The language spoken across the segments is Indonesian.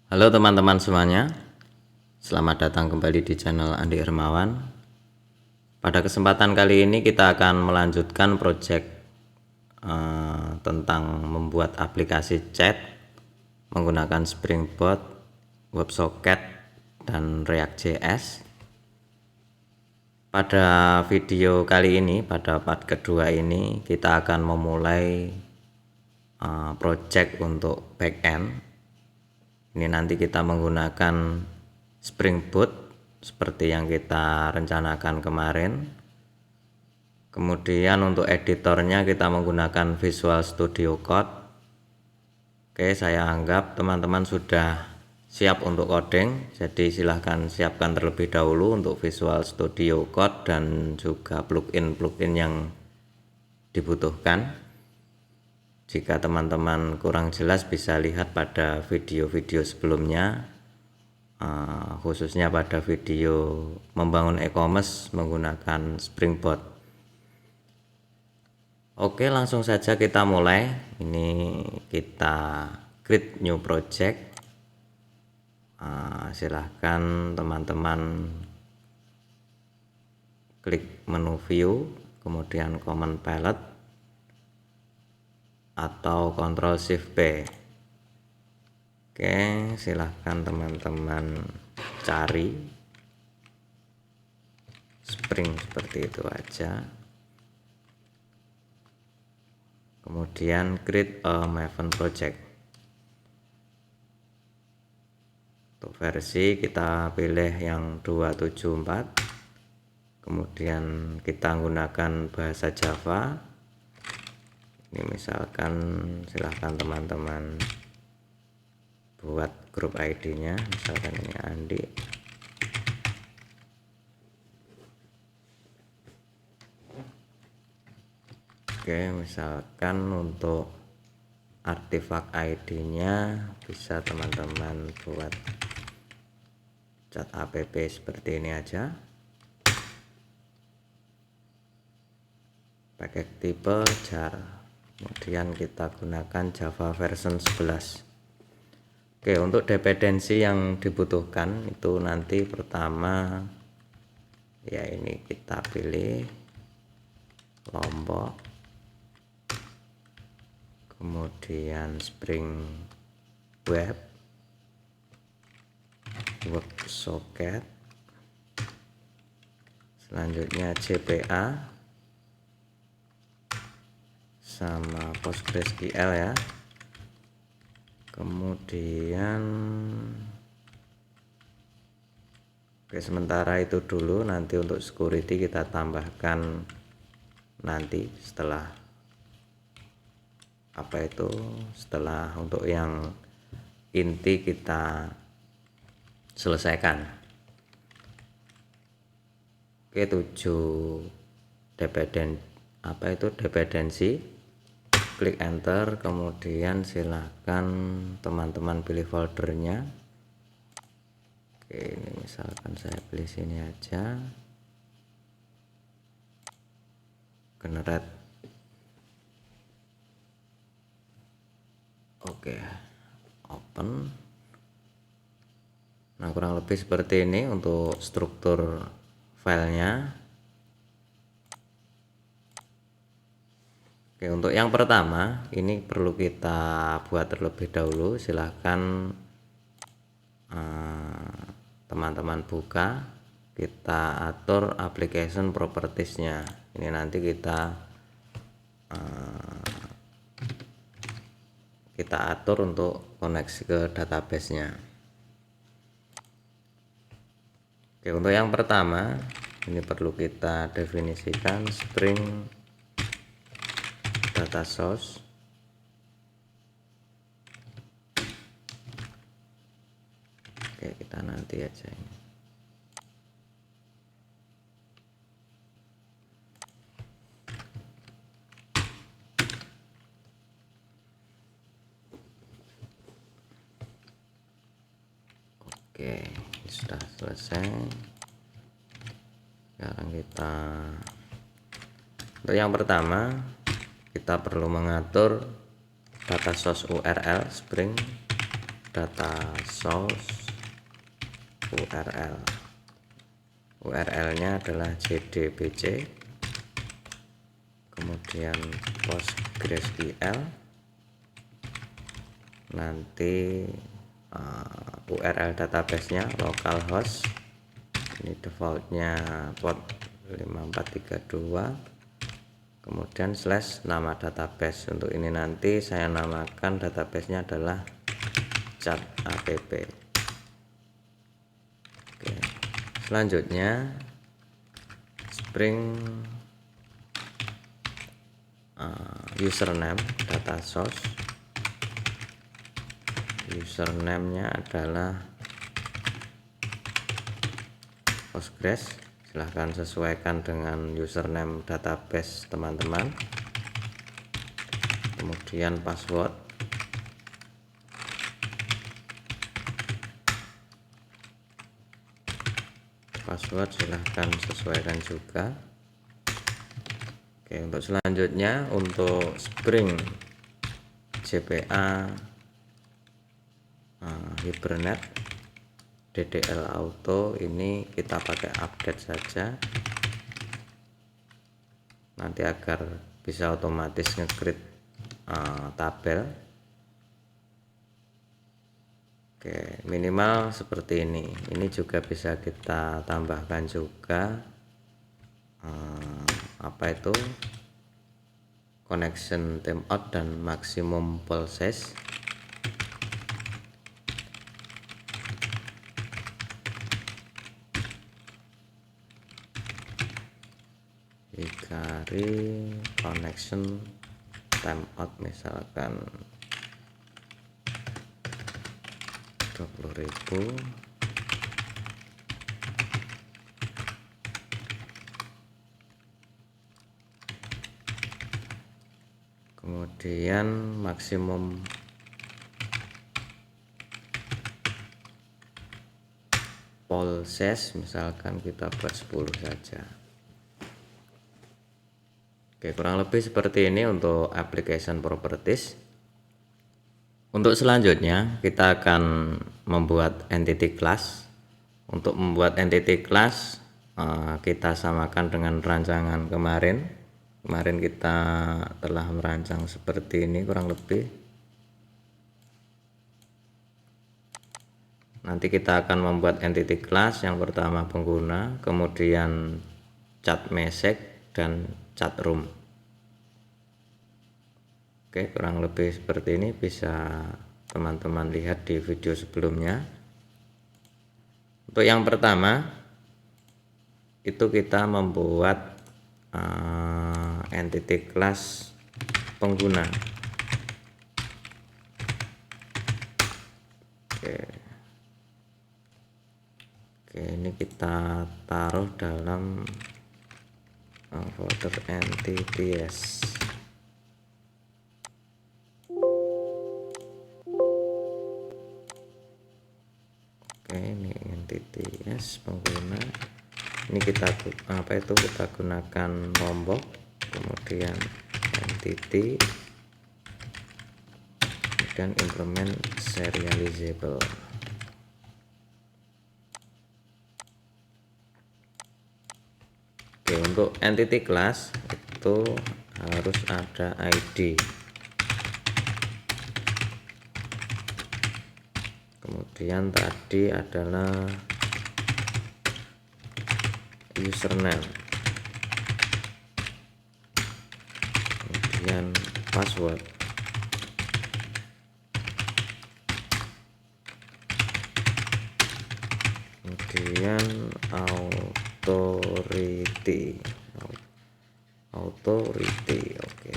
Halo teman-teman semuanya, selamat datang kembali di channel Andi Hermawan. Pada kesempatan kali ini kita akan melanjutkan project tentang membuat aplikasi chat menggunakan Spring Boot, WebSocket, dan React.js. Pada video kali ini, pada part kedua ini, kita akan memulai project untuk backend. Ini nanti kita menggunakan Spring Boot seperti yang kita rencanakan kemarin. Kemudian untuk editornya kita menggunakan Visual Studio Code. Oke, saya anggap teman-teman sudah siap untuk coding, jadi silahkan siapkan terlebih dahulu untuk Visual Studio Code dan juga plugin-plugin yang dibutuhkan. Jika teman-teman kurang jelas bisa lihat pada video-video sebelumnya, khususnya pada video membangun e-commerce menggunakan Spring Boot. Oke, langsung saja kita mulai. Ini kita create new project. Silahkan teman-teman klik menu view, kemudian command palette atau Ctrl Shift P. Oke, silahkan teman-teman cari Spring seperti itu aja. Kemudian create a Maven project. Untuk versi kita pilih yang 274. Kemudian kita gunakan bahasa Java. Ini misalkan silahkan teman-teman buat grup ID-nya, misalkan ini Andi. Oke, misalkan untuk artefak ID-nya bisa teman-teman buat chat app seperti ini aja. Pakai tipe jar. Kemudian kita gunakan Java version 11. Oke, untuk dependensi yang dibutuhkan itu nanti pertama ya ini kita pilih Lombok, kemudian Spring Web, WebSocket, selanjutnya JPA sama PostgreSQL ya. Kemudian oke, sementara itu dulu. Nanti untuk security kita tambahkan nanti setelah setelah untuk yang inti kita selesaikan. Oke, 7 dependensi. Klik enter, kemudian silahkan teman-teman pilih foldernya. Oke, ini misalkan saya pilih sini aja, generate. Oke, open. Nah, kurang lebih seperti ini untuk struktur filenya. Oke, untuk yang pertama ini perlu kita buat terlebih dahulu. Silahkan teman-teman buka, kita atur application propertiesnya. Ini nanti kita atur untuk koneksi ke database-nya. Oke, untuk yang pertama ini perlu kita definisikan Spring data source. Oke, kita nanti aja ini. Oke, ini sudah selesai. Sekarang kita untuk yang pertama kita perlu mengatur data source URL Spring data source URL-nya adalah jdbc, kemudian PostgreSQL, nanti URL database-nya localhost, ini defaultnya port 5432, kemudian slash nama database. Untuk ini nanti saya namakan database-nya adalah chat app. Oke. Selanjutnya Spring username data source, username-nya adalah Postgres. Silahkan sesuaikan dengan username database teman-teman. Kemudian password, silahkan sesuaikan juga. Oke, untuk selanjutnya untuk Spring JPA Hibernate DDL Auto, ini kita pakai update saja nanti agar bisa otomatis nge-create tabel. Oke, minimal seperti ini. Ini juga bisa kita tambahkan juga connection timeout dan maximum poll size. Hikari connection timeout misalkan 20.000. Kemudian maksimum poll size misalkan kita buat 10 saja. Oke, kurang lebih seperti ini untuk application properties. Untuk selanjutnya kita akan membuat entity class. Untuk membuat entity class kita samakan dengan rancangan kemarin. Kemarin kita telah merancang seperti ini kurang lebih. Nanti kita akan membuat entity class, yang pertama pengguna, kemudian chat message dan chat room. Oke, kurang lebih seperti ini, bisa teman-teman lihat di video sebelumnya. Untuk yang pertama itu kita membuat entity class pengguna. Oke, ini kita taruh dalam folder entities. Oke, ini entities pengguna. Ini kita kita gunakan lombok, kemudian entity, dan implement serializable. Oke, untuk entity class itu harus ada ID, kemudian tadi adalah username, kemudian password, kemudian authority. Oke,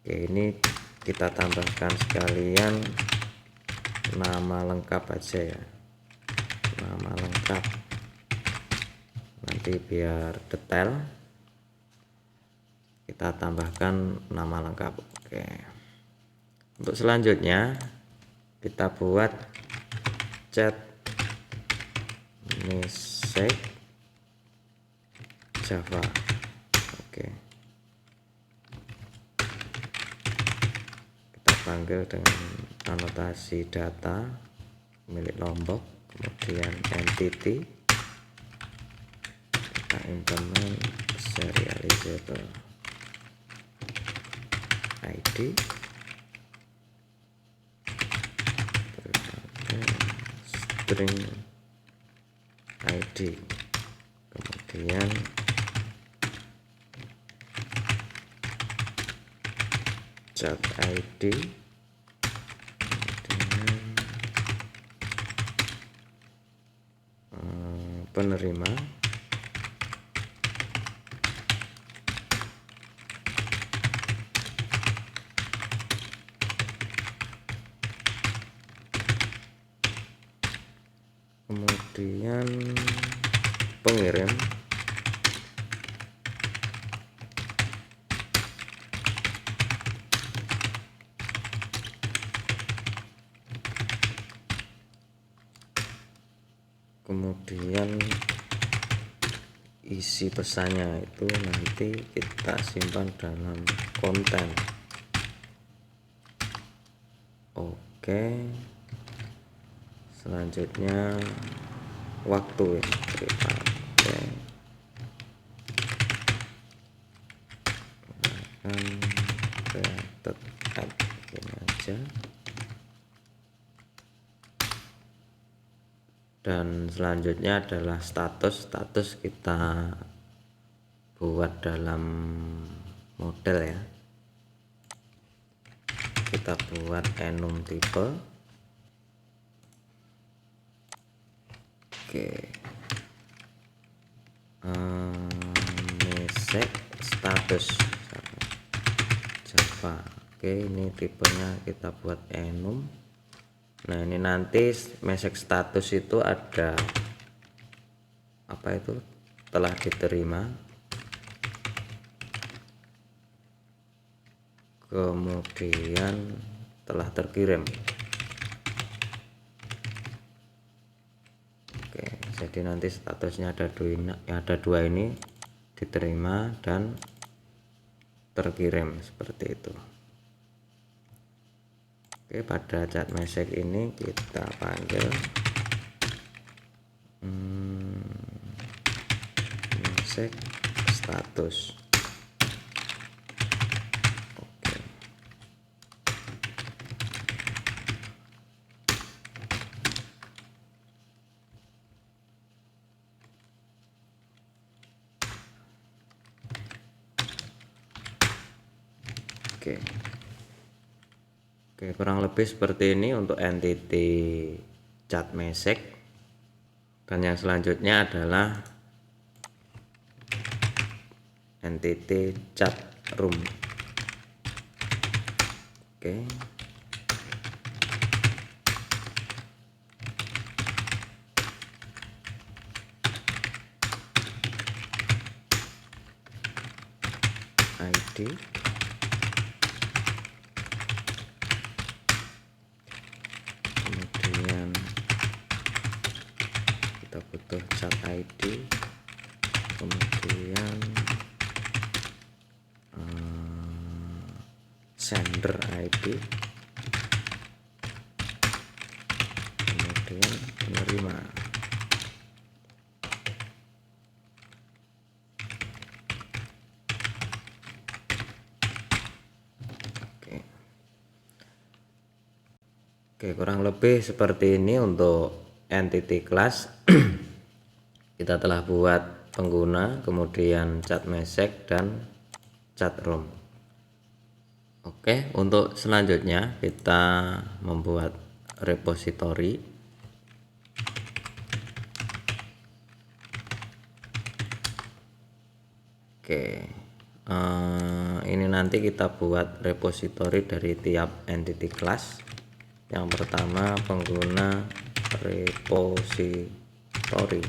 ini kita tambahkan sekalian nama lengkap aja ya, nama lengkap, nanti biar detail kita tambahkan nama lengkap. Oke, untuk selanjutnya kita buat chat message Java. Oke, kita panggil dengan anotasi data milik Lombok, kemudian entity, kita implement serializable ID, string ID, kemudian chat ID, kemudian penerima, kemudian pengirim, kemudian isi pesannya itu nanti kita simpan dalam konten. Oke, selanjutnya waktu ya, dipakai created add ini aja, dan selanjutnya adalah status kita buat dalam model ya, kita buat enum tipe. Oke, message status Java. Oke, ini tipenya kita buat enum. Nah, ini nanti message status itu ada apa itu, telah diterima, kemudian telah terkirim. Oke, jadi nanti statusnya ada dua ini, diterima dan terkirim, seperti itu. Oke, pada chat message ini kita panggil message status. Oke, kurang lebih seperti ini untuk entity chat message. Dan yang selanjutnya adalah entity chat room. Oke. ID, kemudian kita butuh chat ID, kemudian sender ID, kemudian penerima. Oke, kurang lebih seperti ini untuk entity class. Kita telah buat pengguna, kemudian chat message dan chat room. Oke, untuk selanjutnya kita membuat repository. Oke, ini nanti kita buat repository dari tiap entity class. Yang pertama pengguna repository.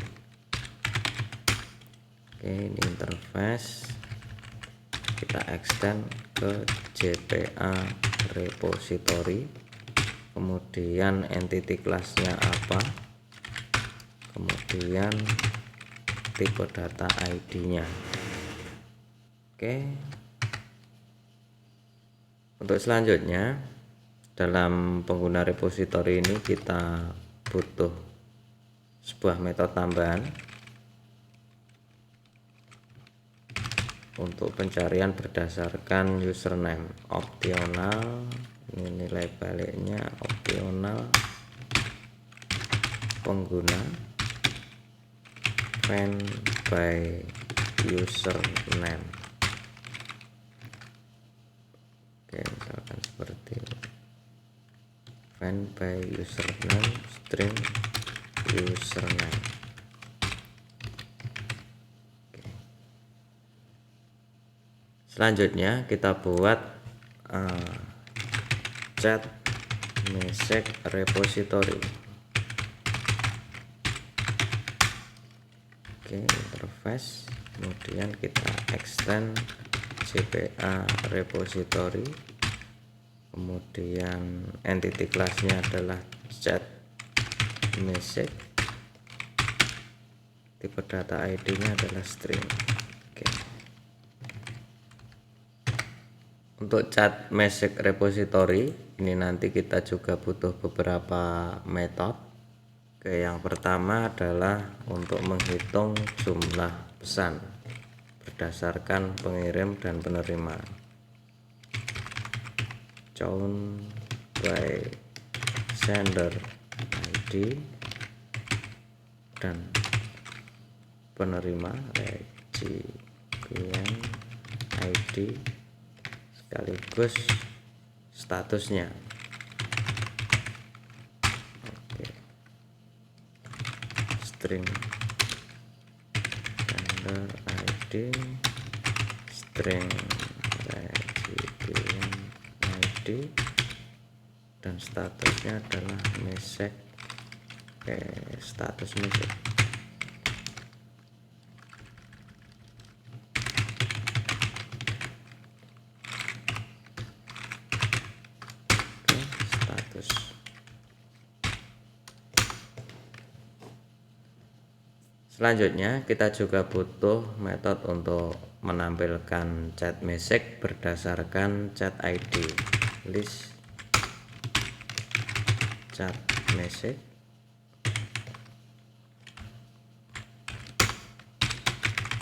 Oke, ini interface, kita extend ke JPA repository, kemudian entity classnya apa, kemudian tipe data ID-nya. Oke, untuk selanjutnya dalam pengguna repository ini kita butuh sebuah metode tambahan untuk pencarian berdasarkan username opsional. Ini nilai baliknya opsional pengguna find by username. Oke, misalkan seperti find by username string username. Oke. Selanjutnya kita buat chat message repository. Oke, interface, kemudian kita extend CPA repository, kemudian entity classnya adalah chat message, tipe data ID nya adalah string. Oke. Untuk chat message repository ini nanti kita juga butuh beberapa metode. Oke, yang pertama adalah untuk menghitung jumlah pesan berdasarkan pengirim dan penerima. Count by sender ID dan penerima recipient ID sekaligus statusnya. Oke. String sender ID, string recipient ID, dan statusnya adalah message. Status message. Selanjutnya kita juga butuh metode untuk menampilkan chat message berdasarkan chat ID. List chat message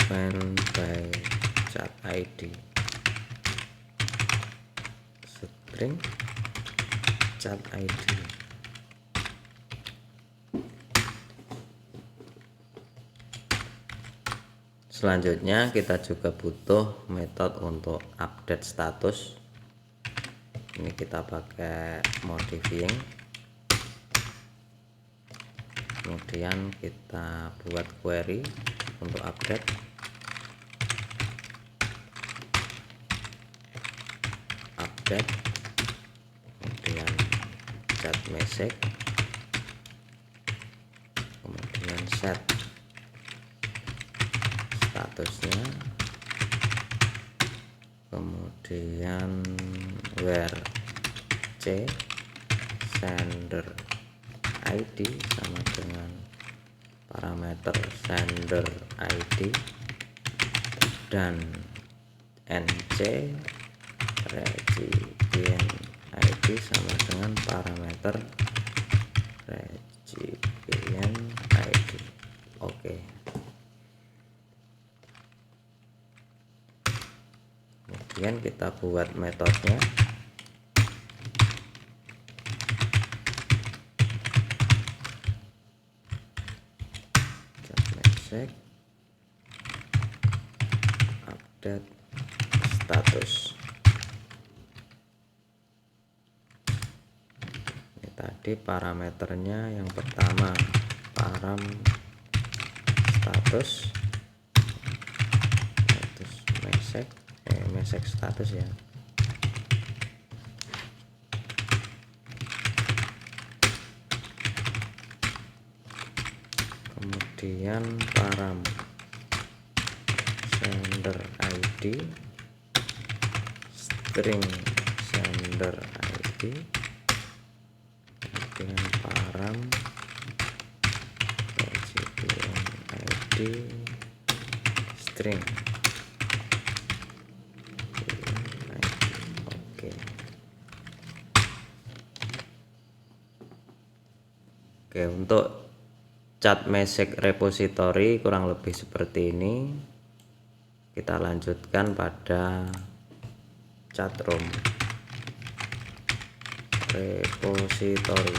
find by chat ID string chat ID. Selanjutnya kita juga butuh metode untuk update status. Ini kita pakai modifying. Kemudian kita buat query untuk update. Update. Kemudian chat message. Kemudian set statusnya, kemudian where c sender ID sama dengan parameter sender ID, dan nc recipient ID sama dengan parameter recipient ID. Oke. Kemudian kita buat metodenya. Chat message update status. Ini tadi parameternya, yang pertama param status message status ya. Kemudian param sender ID, string sender ID, kemudian param recipient ID, string. Oke, untuk chat message repository kurang lebih seperti ini. Kita lanjutkan pada chat room repository.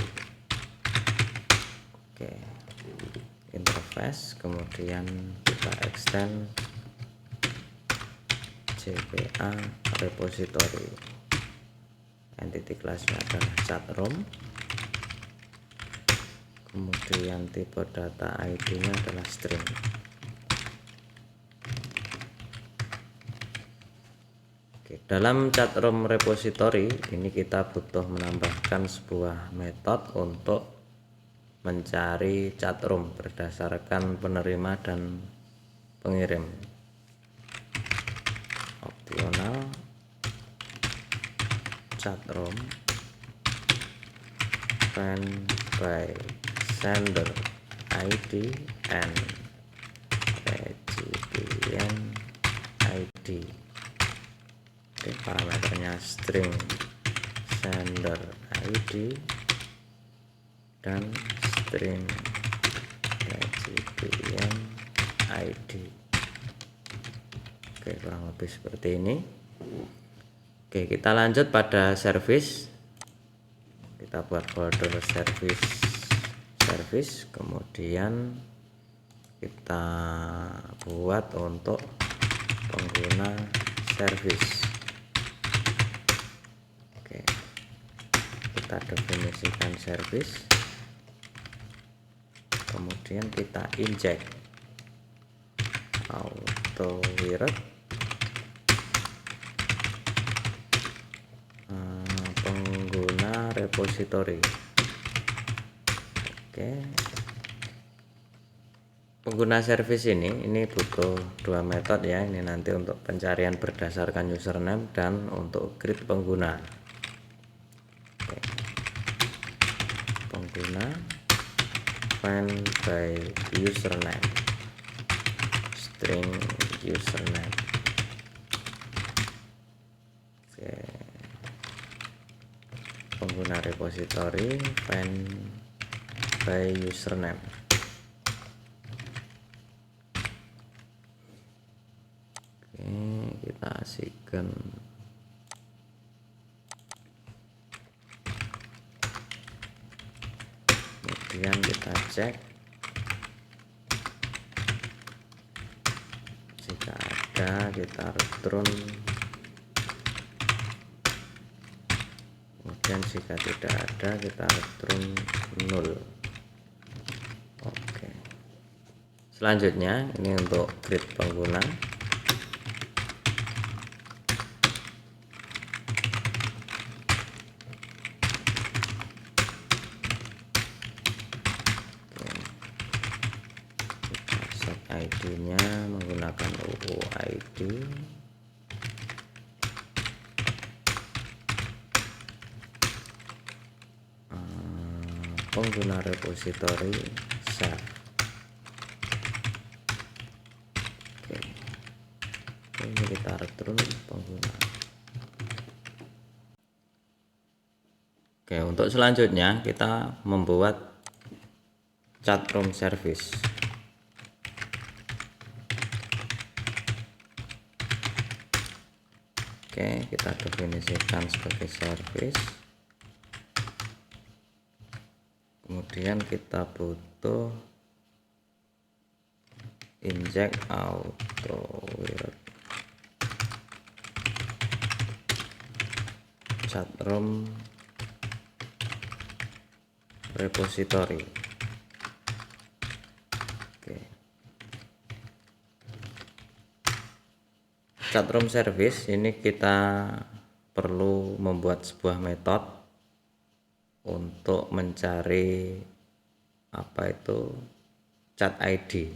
Oke, interface, kemudian kita extend CPA repository. Entity class-nya adalah chat room. Kemudian tipe data ID-nya adalah string. Oke, dalam chat room repository ini kita butuh menambahkan sebuah metode untuk mencari chat room berdasarkan penerima dan pengirim. Optional chat room find by sender ID and recipient ID. Oke, parameternya string sender ID dan string recipient ID. Oke, kurang lebih seperti ini. Oke, kita lanjut pada service. Kita buat folder service, kemudian kita buat untuk pengguna service. Oke, kita definisikan service, kemudian kita inject auto wirret pengguna repository. Oke, pengguna service ini butuh dua metode ya. Ini nanti untuk pencarian berdasarkan username dan untuk create pengguna. Oke, pengguna find by username, string username. Oke, pengguna repository find by username. Oke, kita asihkan kemudian kita cek jika ada kita return, kemudian jika tidak ada kita return 0. Oke, selanjutnya ini untuk create pengguna. Set ID-nya menggunakan UUID. Pengguna repository save. Oke, ini kita return pengguna. Oke, untuk selanjutnya kita membuat chat room service. Oke, kita definisikan sebagai service. Kemudian kita butuh inject auto wirret chat room repository. Oke, chat room service ini kita perlu membuat sebuah metode untuk mencari apa itu chat ID.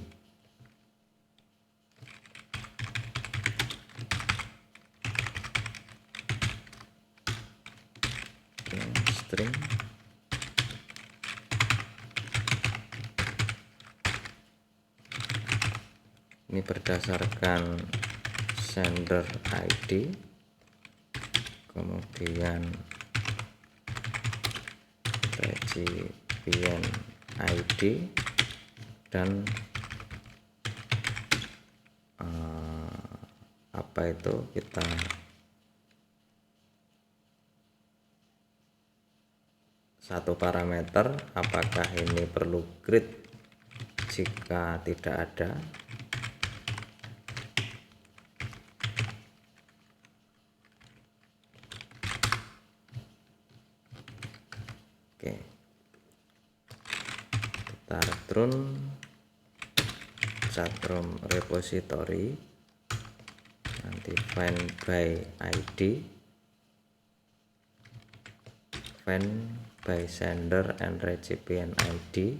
String ini berdasarkan sender ID, kemudian recipient ID dan apa itu, kita satu parameter apakah ini perlu grid. Jika tidak ada, oke, kita return chatroom repository, nanti find by ID, find by sender and recipient ID,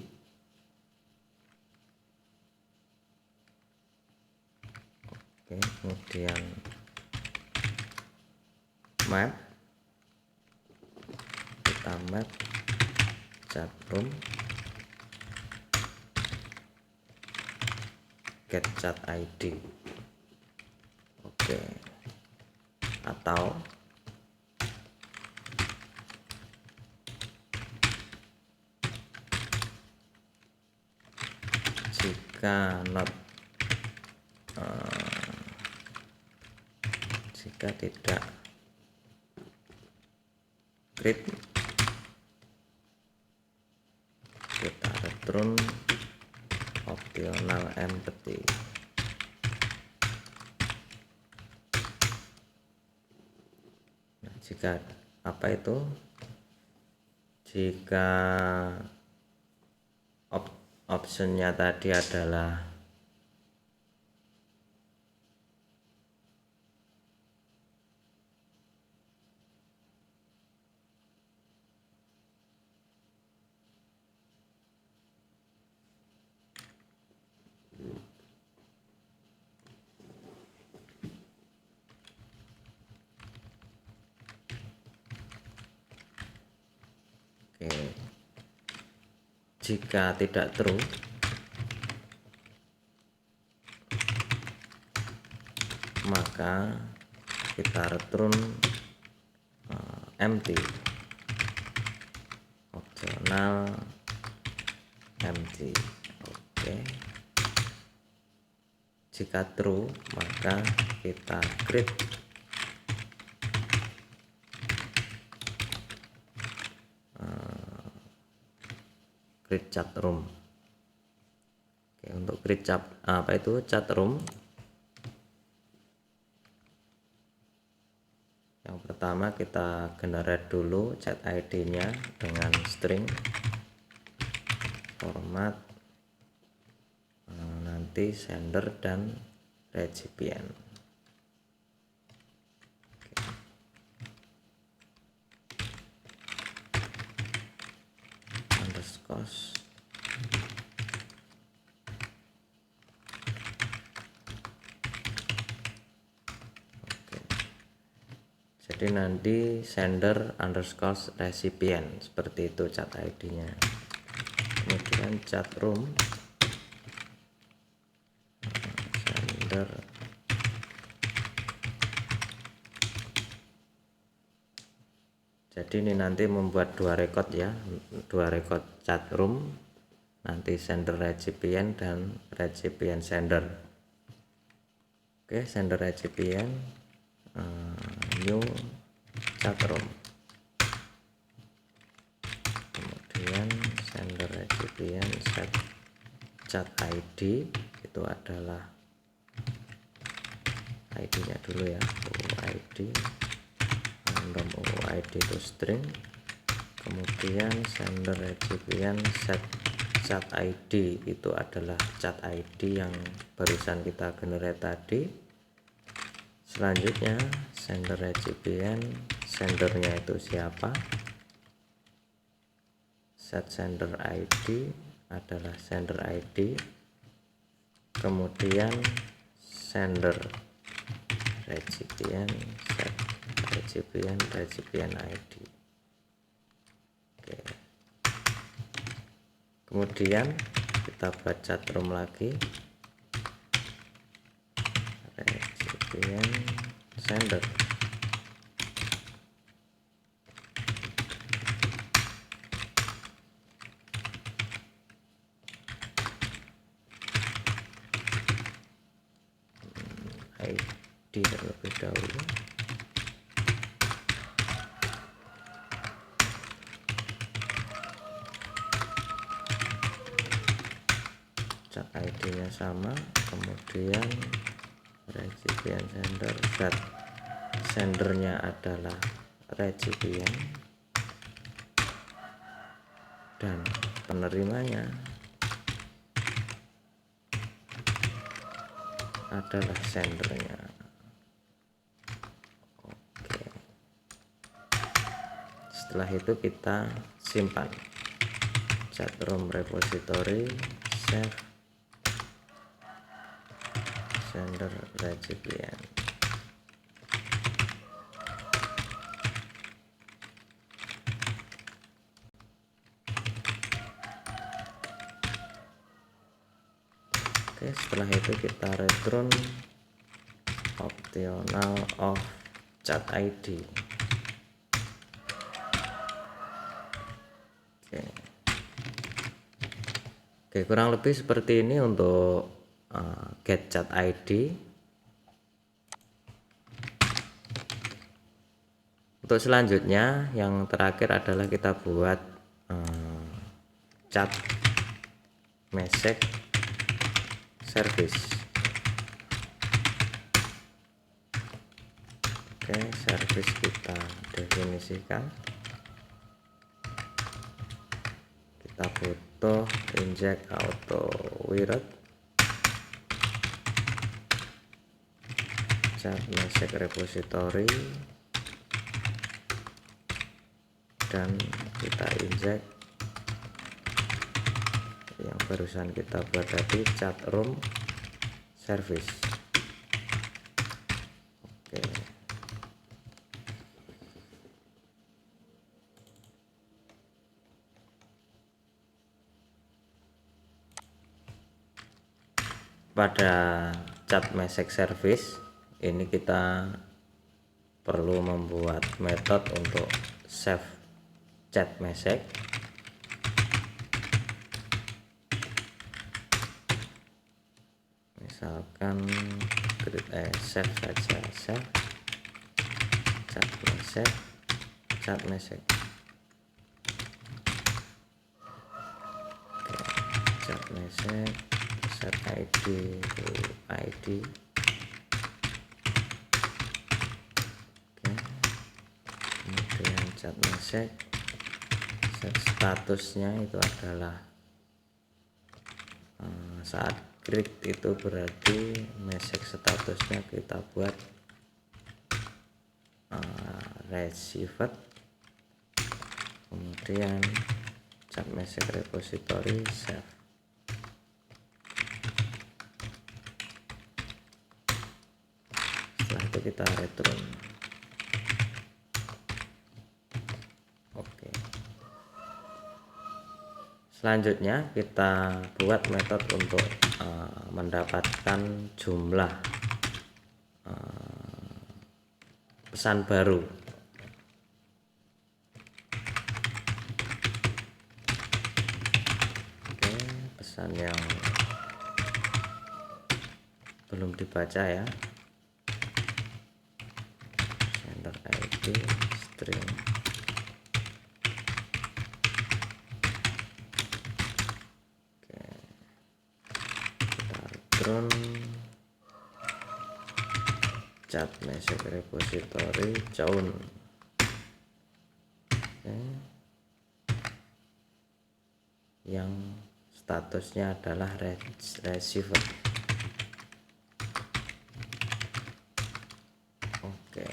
oke, kemudian map, kita map chatroom get chat ID, oke, atau jika jika tidak grid, kita return optional empty. Nah, jika apa itu, jika optionnya tadi adalah jika tidak true, maka kita return empty, optional empty, oke. Jika true, maka kita create chat room. Oke, untuk create chat, apa itu chat room, yang pertama kita generate dulu chat ID nya dengan string format nanti sender dan recipient. Underscore. Jadi nanti sender underscore recipient, seperti itu chat ID nya. Kemudian chat room sender, jadi ini nanti membuat dua record ya, dua record chat room, nanti sender recipient dan recipient sender. Oke, sender recipient new chat room, kemudian sender recipient set chat ID, itu adalah ID nya dulu ya, UID, random UID itu string, kemudian sender recipient set chat ID, itu adalah chat ID yang barusan kita generate tadi. Selanjutnya sender recipient, sendernya itu siapa, set sender ID adalah sender ID, kemudian sender recipient set recipient ID. Oke, kemudian kita buat chat room lagi, recipient sender, ID terlebih dahulu. Cat ID-nya sama, kemudian recipient sender, zat sendernya adalah recipient dan penerimanya adalah sendernya. Oke. Setelah itu kita simpan cat room repository, save sender recipient. Oke, setelah itu kita return optional of cat ID. Oke, kurang lebih seperti ini untuk get cat ID. Untuk selanjutnya yang terakhir adalah kita buat cat message service. Oke, service kita definisikan. Kita butuh inject auto wireless cat message repository, dan kita inject yang barusan kita buat tadi, cat room service. Oke. Pada cat message service ini kita perlu membuat metode untuk save chat message. Misalkan save saja, save chat message, chat message. Oke, chat message, set ID to ID. Oke, kemudian chat message, set statusnya itu adalah saat create, itu berarti message statusnya kita buat received. Kemudian cat message repository save. Setelah itu kita return. Oke. Selanjutnya kita buat metode untuk mendapatkan jumlah pesan baru. Oke, pesan yang belum dibaca ya. Sender ID string. Oke, kita return cat message repository John. Oke, yang statusnya adalah receiver. Oke.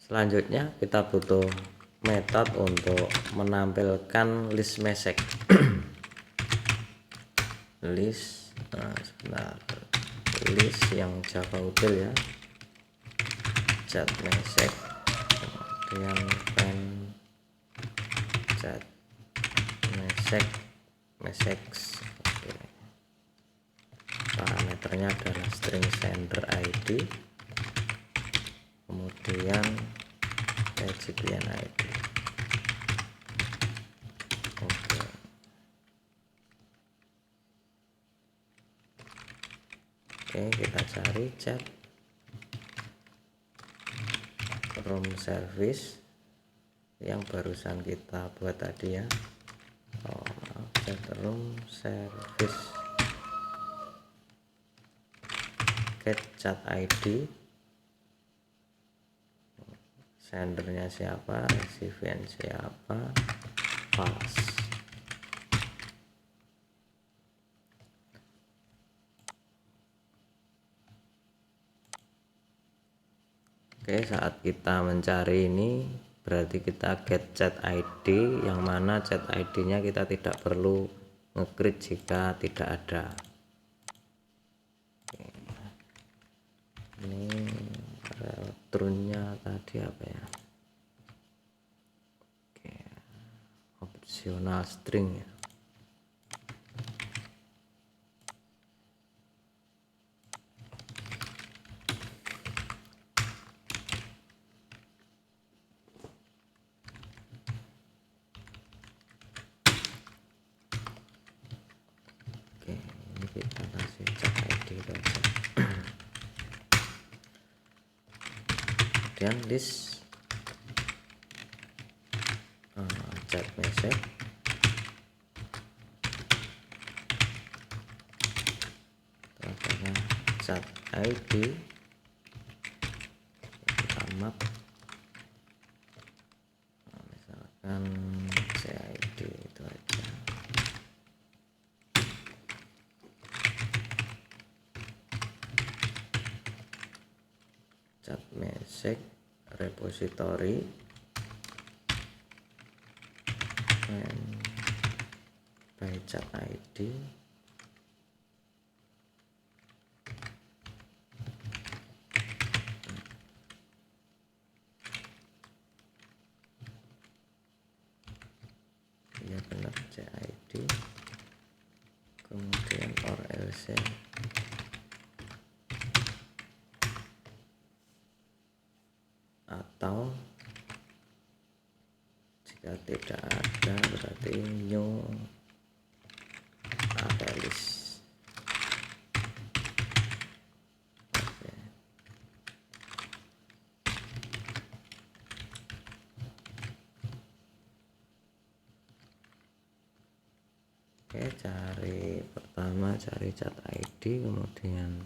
Selanjutnya kita butuh metode untuk menampilkan list message. List, sebentar, list yang Java util ya, chat message, kemudian pen chat message. Oke. Parameternya adalah string sender ID, kemudian recipient ID. Oke, kita cari chat room service yang barusan kita buat tadi ya. Chat room service, get chat ID, sendernya siapa, recipient siapa, false. Oke, saat kita mencari ini berarti kita get chat ID, yang mana chat ID-nya kita tidak perlu nge-create jika tidak ada. Oke. Ini return-nya tadi apa ya? Oke. Optional string ya. Oke, ini kita kasih chat ID saja. Kemudian list chat message, chat ID, kita map, misalkan CID itu aja. Chat message repository and by chat ID, ya benar CID, kemudian or else atau jika tidak ada berarti new list. Oke. Oke, pertama cari chat ID, kemudian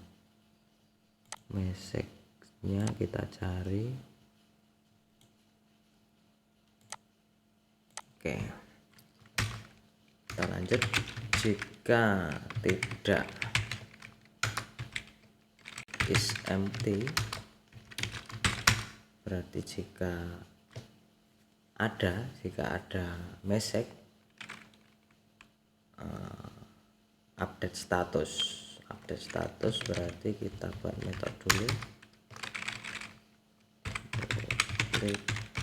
message-nya kita cari. Oke, kita lanjut. Jika tidak is empty, berarti jika ada message, update status berarti kita buat metode dulu,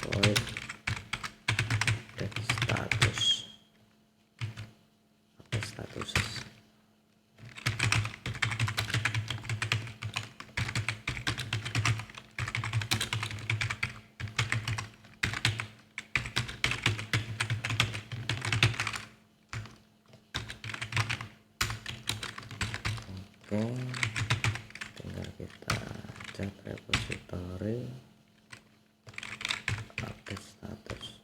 void update status. Oke, tinggal kita cek repository update status.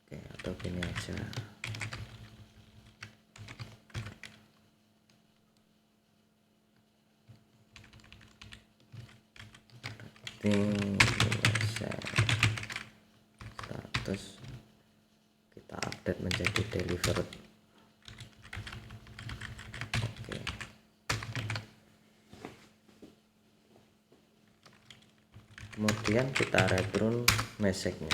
Oke, atau gini aja, status kita update menjadi delivered. Oke. Kemudian kita return message-nya.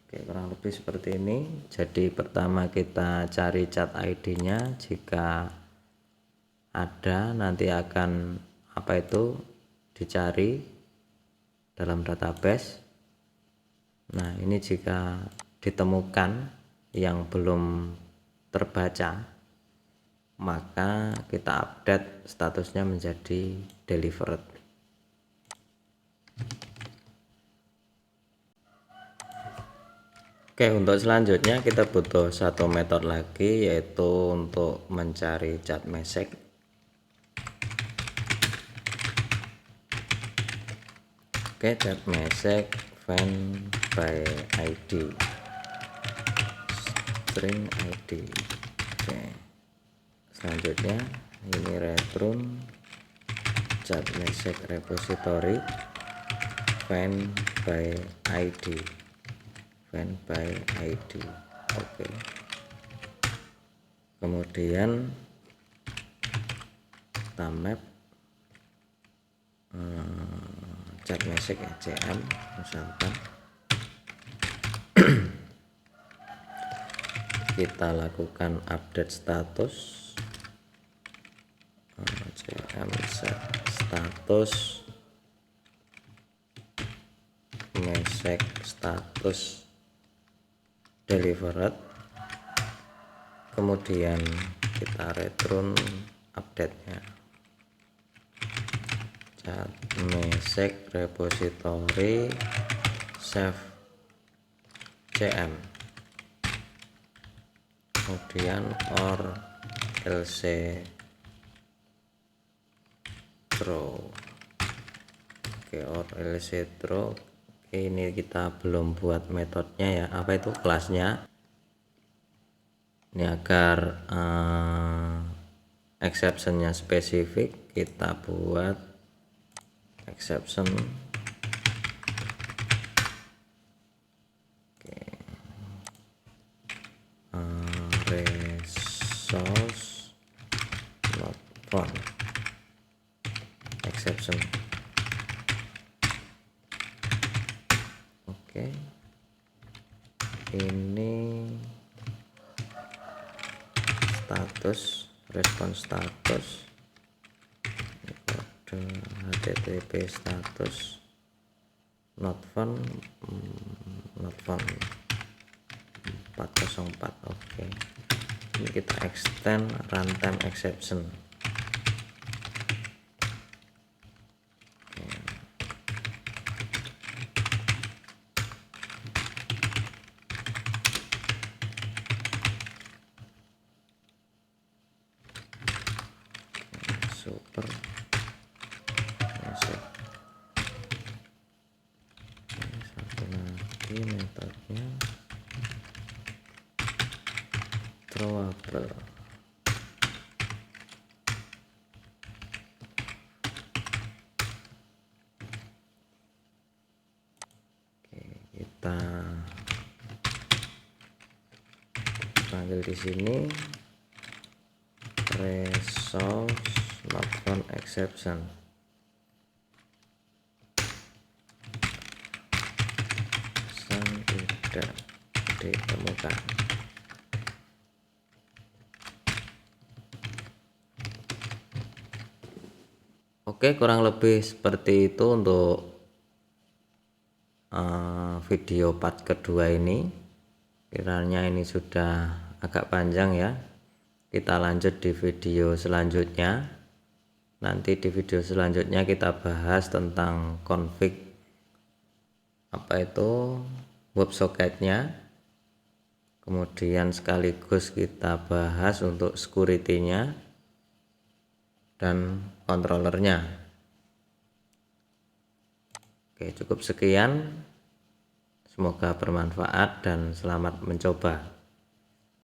Oke, kurang lebih seperti ini. Jadi pertama kita cari chat ID-nya, jika ada nanti akan dicari dalam database. Nah, ini jika ditemukan yang belum terbaca, maka kita update statusnya menjadi delivered. Oke, untuk selanjutnya kita butuh satu metode lagi, yaitu untuk mencari cat mesek. Oke, cat mesek find by ID, string ID. Oke, selanjutnya ini return cat mesek repository find by ID, find by ID. Oke, kemudian kita map cat mesek CM misalkan. Kita lakukan update status CM set status mesek status delivered, kemudian kita return update nya cat mesek repository save CM, kemudian or lc throw. Oke, or lc throw. Oke, ini kita belum buat metodenya ya, apa itu kelasnya. Ini agar exceptionnya spesifik, kita buat exception. Oke, resource not found exception. Oke, ini status respon status, kode http status not found 404. Oke, ini kita extend runtime exception. Super mesek. Ini satu lagi metodenya throwable. Oke, kita panggil di sini resource not found exception. Tidak ditemukan. Oke, kurang lebih seperti itu untuk video part kedua ini. Kiranya ini sudah agak panjang ya. Kita lanjut di video selanjutnya. Nanti di video selanjutnya kita bahas tentang config apa itu WebSocketnya, kemudian sekaligus kita bahas untuk security-nya dan controllernya. Oke, cukup sekian, semoga bermanfaat dan selamat mencoba.